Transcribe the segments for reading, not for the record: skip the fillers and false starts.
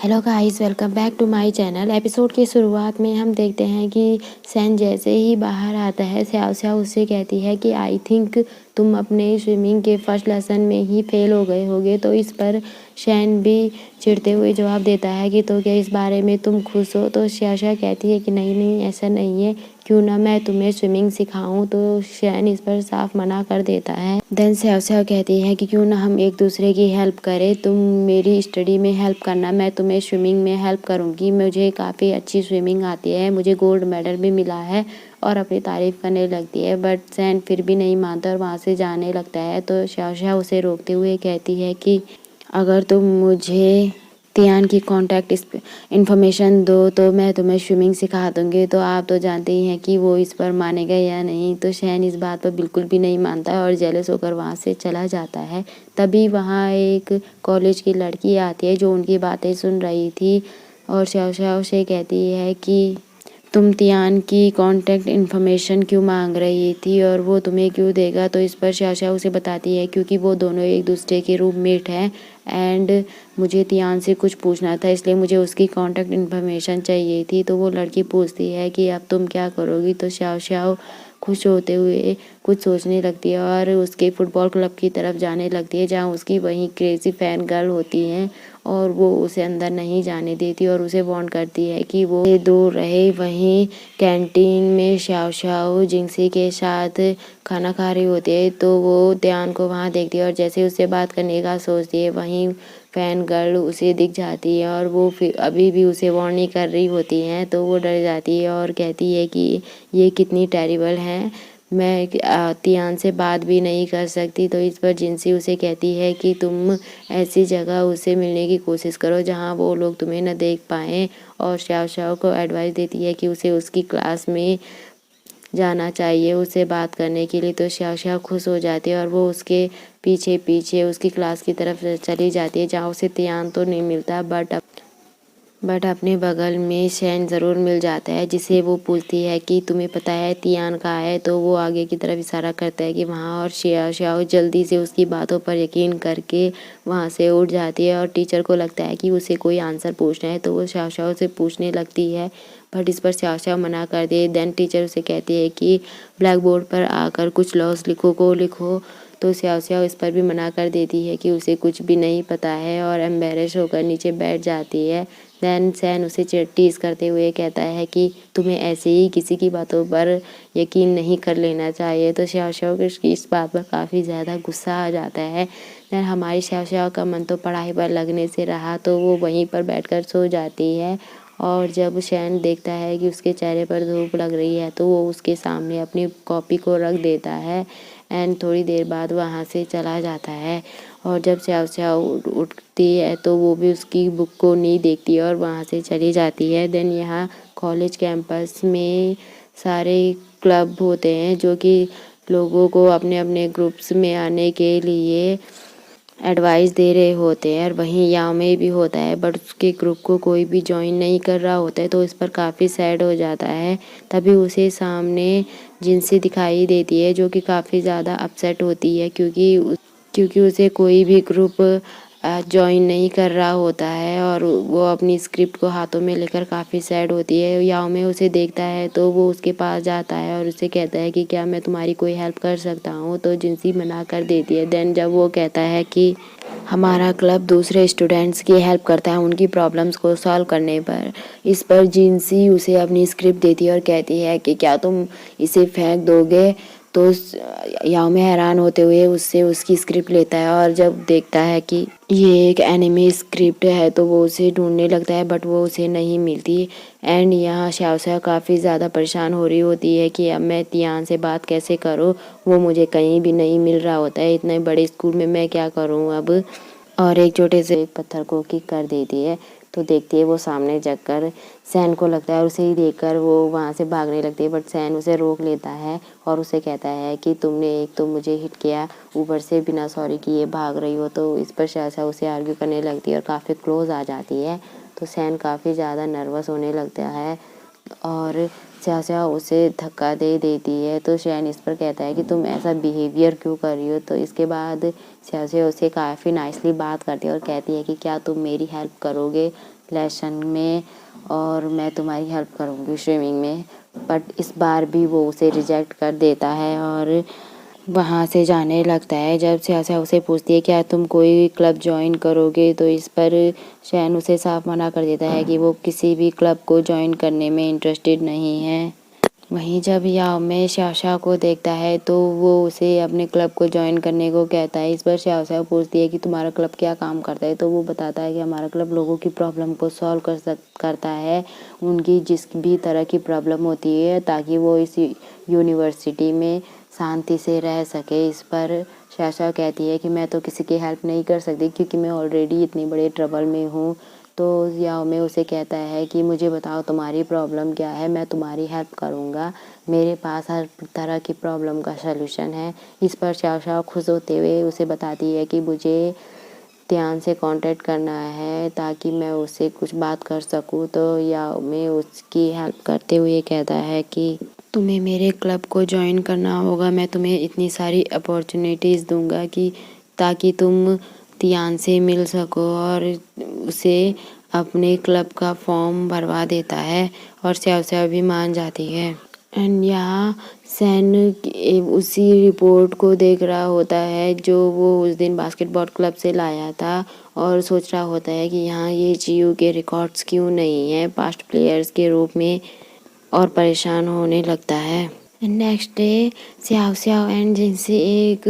Hello guys, welcome back to my channel. Episode की शुरुआत में हम देखते हैं कि सैन जैसे ही बाहर आता है, स्याओ स्याओ उससे कहती है कि आई थिंक तुम अपने स्विमिंग के फर्स्ट लेसन में ही फेल हो गए होगे। तो इस पर सैन भी चिढ़ते हुए जवाब देता है कि तो क्या इस बारे में तुम खुश हो। तो स्याओ कहती है कि नहीं नहीं, ऐसा नहीं है, क्यों ना मैं तुम्हें स्विमिंग सिखाऊं। तो सैन इस पर साफ मना कर देता है। देन स्याओ कहती है कि क्यों ना हम एक दूसरे की हेल्प करें, तुम मेरी स्टडी में हेल्प करना, मैं तुम्हें स्विमिंग में हेल्प करूंगी। मुझे काफ़ी अच्छी स्विमिंग आती है, मुझे गोल्ड मेडल भी मिला है। और अपनी तारीफ करने लगती है, बट सैन फिर भी नहीं मानता और वहाँ से जाने लगता है। तो स्याओ उसे रोकते हुए कहती है कि अगर तुम मुझे तियान की कॉन्टैक्ट इन्फॉर्मेशन दो तो मैं तुम्हें स्विमिंग सिखा दूंगी। तो आप तो जानते ही हैं कि वो इस पर मानेगा या नहीं। तो सैन इस बात पर बिल्कुल भी नहीं मानता और जेलस होकर वहाँ से चला जाता है। तभी वहाँ एक कॉलेज की लड़की आती है जो उनकी बातें सुन रही थी और स्याओ से कहती है कि तुम तियान की कॉन्टैक्ट इन्फॉर्मेशन क्यों मांग रही थी और वो तुम्हें क्यों देगा। तो इस पर स्याओ उसे बताती है क्योंकि वो दोनों एक दूसरे के रूममेट हैं एंड मुझे तियान से कुछ पूछना था, इसलिए मुझे उसकी कॉन्टैक्ट इन्फॉर्मेशन चाहिए थी। तो वो लड़की पूछती है कि अब तुम क्या करोगी। तो स्याओ खुश होते हुए कुछ सोचने लगती है और उसके फुटबॉल क्लब की तरफ जाने लगती है जहाँ उसकी वहीं क्रेजी फैन गर्ल होती हैं और वो उसे अंदर नहीं जाने देती और उसे वार्न करती है कि वो दूर रहे। वहीं कैंटीन में स्याओ जिंगसी के साथ खाना खा रही होती है तो वो तियान को वहाँ देखती है और जैसे उससे बात करने का सोचती है वहीं फैन गर्ल उसे दिख जाती है और वो फिर अभी भी उसे वार्न नहीं कर रही होती हैं। तो वो डर जाती है और कहती है कि ये कितनी टेरिबल है, मैं तियान से बात भी नहीं कर सकती। तो इस पर जिंसी उसे कहती है कि तुम ऐसी जगह उससे मिलने की कोशिश करो जहाँ वो लोग तुम्हें न देख पाएँ। और स्याओ को एडवाइस देती है कि उसे उसकी क्लास में जाना चाहिए उससे बात करने के लिए। तो स्याओ खुश हो जाती है और वो उसके पीछे पीछे उसकी क्लास की तरफ चली जाती है जहाँ उसे तियान तो नहीं मिलता बट अपने बगल में सैन ज़रूर मिल जाता है, जिसे वो पूछती है कि तुम्हें पता है तियान कहाँ है। तो वो आगे की तरफ इशारा करता है कि वहाँ और स्याओ जल्दी से उसकी बातों पर यकीन करके वहाँ से उठ जाती है और टीचर को लगता है कि उसे कोई आंसर पूछना है तो वो स्याओ से पूछने लगती है बट इस पर स्याओ मना कर दे। देन टीचर उसे कहती है कि ब्लैक बोर्ड पर आकर कुछ लॉस लिखो। तो स्याओ इस पर भी मना कर देती है कि उसे कुछ भी नहीं पता है और एम्बेरस होकर नीचे बैठ जाती है। देन सैन उसे टीज करते हुए कहता है कि तुम्हें ऐसे ही किसी की बातों पर यकीन नहीं कर लेना चाहिए। तो स्याओ की इस बात पर काफ़ी ज़्यादा गुस्सा आ जाता है। देन हमारी स्याओ का मन तो पढ़ाई पर लगने से रहा तो वो वहीं पर बैठकर सो जाती है और जब सैन देखता है कि उसके चेहरे पर धूप लग रही है तो वो उसके सामने अपनी कॉपी को रख देता है एंड थोड़ी देर बाद वहाँ से चला जाता है। और जब स्याओ उठती है तो वो भी उसकी बुक को नहीं देखती है और वहाँ से चली जाती है। देन यहाँ कॉलेज कैंपस में सारे क्लब होते हैं जो कि लोगों को अपने अपने ग्रुप्स में आने के लिए एडवाइस दे रहे होते हैं और वहीं याओ में भी होता है बट उसके ग्रुप को कोई भी ज्वाइन नहीं कर रहा होता है तो इस पर काफ़ी सैड हो जाता है। तभी उसे सामने जिनसी दिखाई देती है जो कि काफ़ी ज़्यादा अपसेट होती है क्योंकि उसे कोई भी ग्रुप ज्वाइन नहीं कर रहा होता है और वो अपनी स्क्रिप्ट को हाथों में लेकर काफ़ी सैड होती है। याओ में उसे देखता है तो वो उसके पास जाता है और उसे कहता है कि क्या मैं तुम्हारी कोई हेल्प कर सकता हूँ। तो जिनसी मना कर देती है। देन जब वो कहता है कि हमारा क्लब दूसरे स्टूडेंट्स की हेल्प करता है उनकी प्रॉब्लम्स को सॉल्व करने पर, इस पर जिनसी उसे अपनी स्क्रिप्ट देती है और कहती है कि क्या तुम इसे फेंक दोगे। तो याओ में हैरान होते हुए उससे उसकी स्क्रिप्ट लेता है और जब देखता है कि ये एक एनिमे स्क्रिप्ट है तो वो उसे ढूंढने लगता है बट वो उसे नहीं मिलती एंड यहाँ स्याओ काफ़ी ज़्यादा परेशान हो रही होती है कि अब मैं तियान से बात कैसे करूँ, वो मुझे कहीं भी नहीं मिल रहा होता है, इतने बड़े स्कूल में मैं क्या करूँ अब। और एक छोटे से पत्थर को किक कर देती है तो देखती है वो सामने जाकर सैन को लगता है और उसे ही देखकर वो वहाँ से भागने लगती है बट सैन उसे रोक लेता है और उसे कहता है कि तुमने एक तो मुझे हिट किया ऊपर से बिना सॉरी किए भाग रही हो। तो इस पर स्याओ उसे आर्ग्यू करने लगती है और काफ़ी क्लोज आ जाती है। तो सैन काफ़ी ज़्यादा नर्वस होने लगता है और स्याओ उसे धक्का दे देती है। तो सैन इस पर कहता है कि तुम ऐसा बिहेवियर क्यों कर रही हो। तो इसके बाद स्याओ उसे काफ़ी नाइसली बात करती है और कहती है कि क्या तुम मेरी हेल्प करोगे। लेसन में और मैं तुम्हारी हेल्प करूँगी स्विमिंग में। बट इस बार भी वो उसे रिजेक्ट कर देता है और वहाँ से जाने लगता है। जब स्याओ उसे पूछती है क्या तुम कोई क्लब ज्वाइन करोगे, तो इस पर शैन उसे साफ मना कर देता है कि वो किसी भी क्लब को ज्वाइन करने में इंटरेस्टेड नहीं है। वहीं जब याओ में स्याओ को देखता है तो वो उसे अपने क्लब को ज्वाइन करने को कहता है। इस पर स्याओ पूछती है कि तुम्हारा क्लब क्या काम करता है, तो वो बताता है कि हमारा क्लब लोगों की प्रॉब्लम को सॉल्व करता है, उनकी जिस भी तरह की प्रॉब्लम होती है, ताकि वो इस यूनिवर्सिटी में शांति से रह सके। इस पर स्याओ कहती है कि मैं तो किसी की हेल्प नहीं कर सकती क्योंकि मैं ऑलरेडी इतनी बड़े ट्रबल में हूँ। तो याओ में उसे कहता है कि मुझे बताओ तुम्हारी प्रॉब्लम क्या है, मैं तुम्हारी हेल्प करूँगा, मेरे पास हर तरह की प्रॉब्लम का सलूशन है। इस पर स्याओ खुश होते हुए उसे बताती है कि मुझे ध्यान से कांटेक्ट करना है ताकि मैं उससे कुछ बात कर सकूं। तो याओ में उसकी हेल्प करते हुए कहता है कि तुम्हें मेरे क्लब को ज्वाइन करना होगा, मैं तुम्हें इतनी सारी अपॉर्चुनिटीज़ दूंगा कि ताकि तुम ध्यान से मिल सको। और उसे अपने क्लब का फॉर्म भरवा देता है और स्याओ भी मान जाती है। एंड यहाँ सैन उसी रिपोर्ट को देख रहा होता है जो वो उस दिन बास्केटबॉल क्लब से लाया था और सोच रहा होता है कि यहाँ ये जीयू के रिकॉर्ड्स क्यों नहीं है पास्ट प्लेयर्स के रूप में, और परेशान होने लगता है। नेक्स्ट डे स्याओ एंड जिनसे एक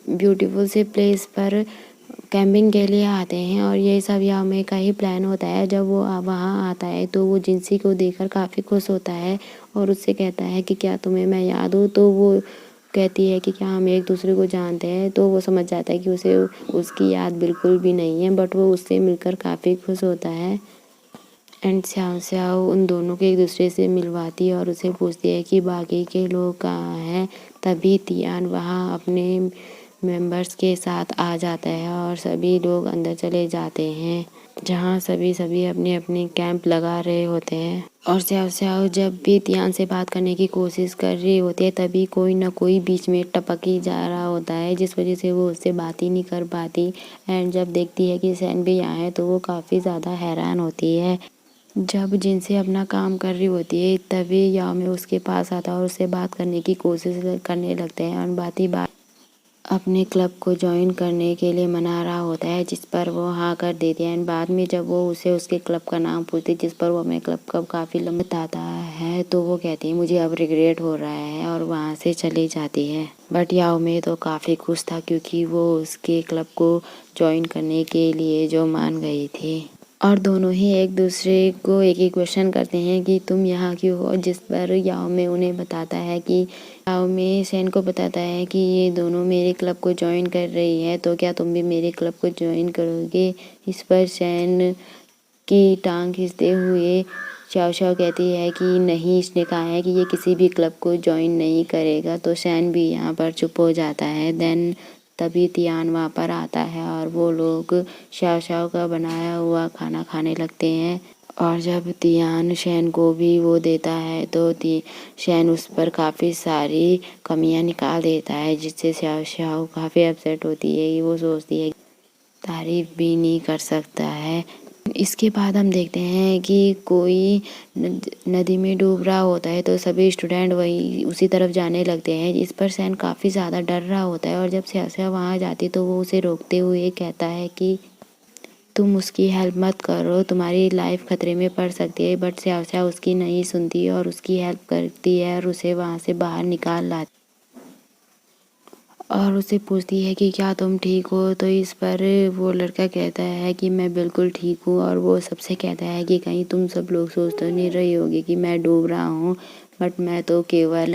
ब्यूटीफुल से प्लेस पर कैंपिंग के लिए आते हैं और ये सब याओ में का ही प्लान होता है। जब वो वहाँ आता है तो वो जिनसी को देखकर काफ़ी खुश होता है और उससे कहता है कि क्या तुम्हें मैं याद हूँ, तो वो कहती है कि क्या हम एक दूसरे को जानते हैं। तो वो समझ जाता है कि उसे उसकी याद बिल्कुल भी नहीं है, बट वो उससे मिलकर काफ़ी खुश होता है। एंड स्याओ उन दोनों को एक दूसरे से मिलवाती है और उसे पूछती है कि बाकी के लोग कहाँ हैं। तभी तियान वहाँ अपने मेंबर्स के साथ आ जाता है और सभी लोग अंदर चले जाते हैं जहाँ सभी अपने अपने कैंप लगा रहे होते हैं। और स्याओ जब भी तियान से बात करने की कोशिश कर रही होती है तभी कोई ना कोई बीच में टपक ही जा रहा होता है, जिस वजह से वो उससे बात ही नहीं कर पाती। एंड जब देखती है कि सैन भी यहाँ है तो वो काफ़ी ज़्यादा हैरान होती है। जब जिनसे अपना काम कर रही होती है तभी याओ में उसके पास आता है और उससे बात करने की कोशिश करने लगते हैं और बात ही बात अपने क्लब को ज्वाइन करने के लिए मना रहा होता है, जिस पर वो हाँ कर देती है। एंड बाद में जब वो उसे उसके क्लब का नाम पूछती है जिस पर वो अपने क्लब का काफ़ी लंबा बताता है, तो वो कहती है मुझे अब रिग्रेट हो रहा है और वहाँ से चली जाती है। बट याओ में तो काफ़ी खुश था क्योंकि वो उसके क्लब को ज्वाइन करने के लिए जो मान गई थी। और दोनों ही एक दूसरे को एक ही क्वेश्चन करते हैं कि तुम यहाँ क्यों हो, जिस पर याओ में उन्हें बताता है कि याओ में सैन को बताता है कि ये दोनों मेरे क्लब को ज्वाइन कर रही है, तो क्या तुम भी मेरे क्लब को ज्वाइन करोगे। इस पर सैन की टांग खींचते हुए स्याओ कहती है कि नहीं, इसने कहा है कि ये किसी भी क्लब को ज्वाइन नहीं करेगा। तो सैन भी यहाँ पर चुप हो जाता है। देन तभी तियान वहाँ पर आता है और वो लोग स्याओ का बनाया हुआ खाना खाने लगते हैं। और जब तियान सैन को भी वो देता है तो सैन उस पर काफ़ी सारी कमियां निकाल देता है, जिससे स्याओ काफ़ी अपसेट होती है कि वो सोचती है तारीफ भी नहीं कर सकता है। इसके बाद हम देखते हैं कि कोई नदी में डूब रहा होता है तो सभी स्टूडेंट वही उसी तरफ जाने लगते हैं। इस पर सैन काफ़ी ज़्यादा डर रहा होता है और जब स्याओ वहाँ जाती तो वो उसे रोकते हुए कहता है कि तुम उसकी हेल्प मत करो, तुम्हारी लाइफ खतरे में पड़ सकती है। बट स्याओ उसकी नहीं सुनती और उसकी हेल्प करती है और उसे वहाँ से बाहर निकाल लाती और उसे पूछती है कि क्या तुम ठीक हो। तो इस पर वो लड़का कहता है कि मैं बिल्कुल ठीक हूँ और वो सबसे कहता है कि कहीं तुम सब लोग सोच तो नहीं रही होगी कि मैं डूब रहा हूँ, बट मैं तो केवल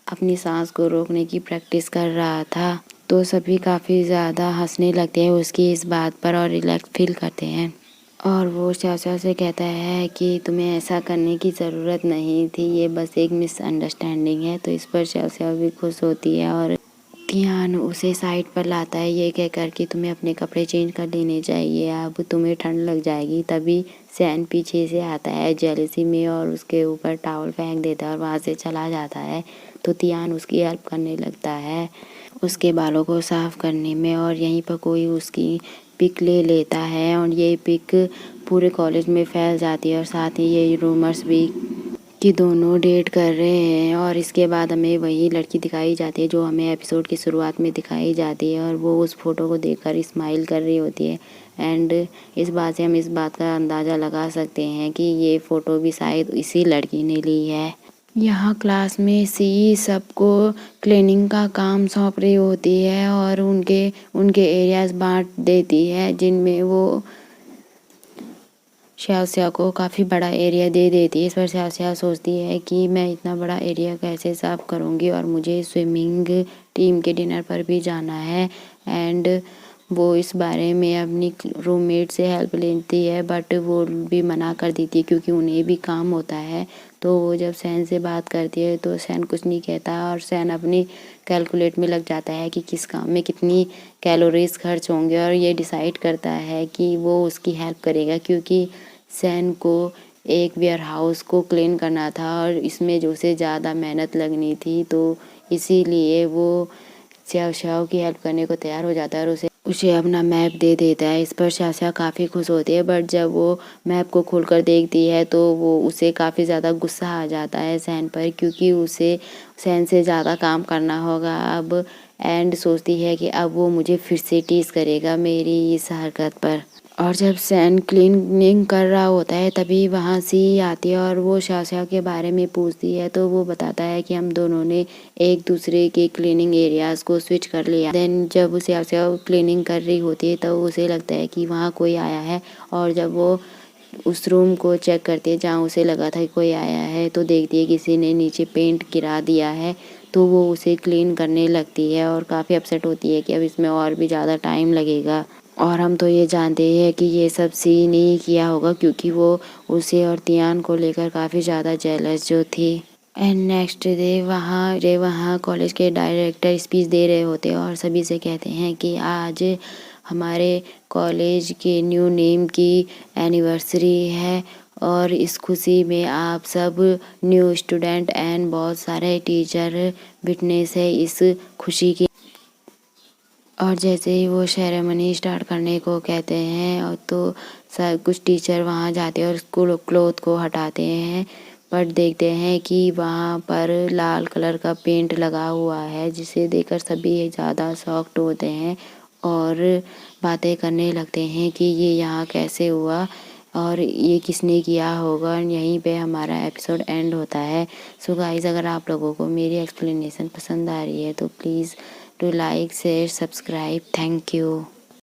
अपनी सांस को रोकने की प्रैक्टिस कर रहा था। तो सभी काफ़ी ज़्यादा हंसने लगते हैं उसकी इस बात पर और रिलैक्स फील करते हैं। और वो स्याओ से कहता है कि तुम्हें ऐसा करने की ज़रूरत नहीं थी, ये बस एक मिसअंडरस्टैंडिंग है। तो इस पर स्याओ भी खुश होती है और तियान उसे साइड पर लाता है ये कहकर कि तुम्हें अपने कपड़े चेंज कर लेने चाहिए, अब तुम्हें ठंड लग जाएगी। तभी सैन पीछे से आता है जेलसी में और उसके ऊपर टॉवल फेंक देता है और वहाँ से चला जाता है। तो तियान उसकी हेल्प करने लगता है उसके बालों को साफ करने में और यहीं पर कोई उसकी पिक ले लेता है और ये पिक पूरे कॉलेज में फैल जाती है और साथ ही ये रूमर्स भी कि दोनों डेट कर रहे हैं। और इसके बाद हमें वही लड़की दिखाई जाती है जो हमें एपिसोड की शुरुआत में दिखाई जाती है और वो उस फोटो को देखकर स्माइल कर रही होती है। एंड इस बात से हम इस बात का अंदाज़ा लगा सकते हैं कि ये फ़ोटो भी शायद इसी लड़की ने ली है। यहाँ क्लास में सी सबको क्लीनिंग का काम सौंप रही होती है और उनके एरियाज बांट देती है, जिनमें वो श्याओ को काफ़ी बड़ा एरिया दे देती है। इस पर श्याओ सोचती है कि मैं इतना बड़ा एरिया कैसे साफ करूँगी और मुझे स्विमिंग टीम के डिनर पर भी जाना है। एंड वो इस बारे में अपनी रूममेट से हेल्प लेती है, बट वो भी मना कर देती है क्योंकि उन्हें भी काम होता है। तो वो जब सैन से बात करती है तो सैन कुछ नहीं कहता और सैन अपनी कैलकुलेट में लग जाता है कि किस काम में कितनी कैलोरीज खर्च होंगे और ये डिसाइड करता है कि वो उसकी हेल्प करेगा क्योंकि सैन को एक वेयर हाउस को क्लीन करना था और इसमें जो उसे ज़्यादा मेहनत लगनी थी, तो इसीलिए वो श्याओ की हेल्प करने को तैयार हो जाता है और उसे अपना मैप दे देता है। इस पर श्याओ काफ़ी खुश होती है, बट जब वो मैप को खोलकर देखती है तो वो उसे काफ़ी ज़्यादा गुस्सा आ जाता है सैन पर क्योंकि उसे सैन से ज़्यादा काम करना होगा अब। एंड सोचती है कि अब वो मुझे फिर से टीज़ करेगा मेरी इस हरकत पर। और जब सैन क्लीनिंग कर रहा होता है तभी वहाँ सी आती है और वो श्याओ के बारे में पूछती है तो वो बताता है कि हम दोनों ने एक दूसरे के क्लीनिंग एरियाज़ को स्विच कर लिया। देन जब श्याओ क्लीनिंग कर रही होती है तो उसे लगता है कि वहाँ कोई आया है और जब वो उस रूम को चेक करती है जहाँ उसे लगा था कि कोई आया है तो देखती है किसी ने नीचे पेंट गिरा दिया है। तो वो उसे क्लीन करने लगती है और काफ़ी अपसेट होती है कि अब इसमें और भी ज़्यादा टाइम लगेगा। और हम तो ये जानते हैं कि ये सब सी नहीं किया होगा क्योंकि वो उसे और तियान को लेकर काफ़ी ज़्यादा जेलस जो थी। एंड नेक्स्ट डे वहाँ कॉलेज के डायरेक्टर स्पीच दे रहे होते हैं और सभी से कहते हैं कि आज हमारे कॉलेज के न्यू नेम की एनिवर्सरी है और इस खुशी में आप सब न्यू स्टूडेंट एंड बहुत सारे टीचर विटनेस है इस खुशी की। और जैसे ही वो सेरेमनी स्टार्ट करने को कहते हैं और तो सब कुछ टीचर वहाँ जाते हैं और स्कूल क्लोथ को हटाते हैं, बट देखते हैं कि वहाँ पर लाल कलर का पेंट लगा हुआ है जिसे देखकर सभी ज़्यादा शॉक्ड होते हैं और बातें करने लगते हैं कि ये यहाँ कैसे हुआ और ये किसने किया होगा। और यहीं पे हमारा एपिसोड एंड होता है। सो गाइस, अगर आप लोगों को मेरी एक्सप्लेनेशन पसंद आ रही है तो please to like, share, subscribe. Thank you.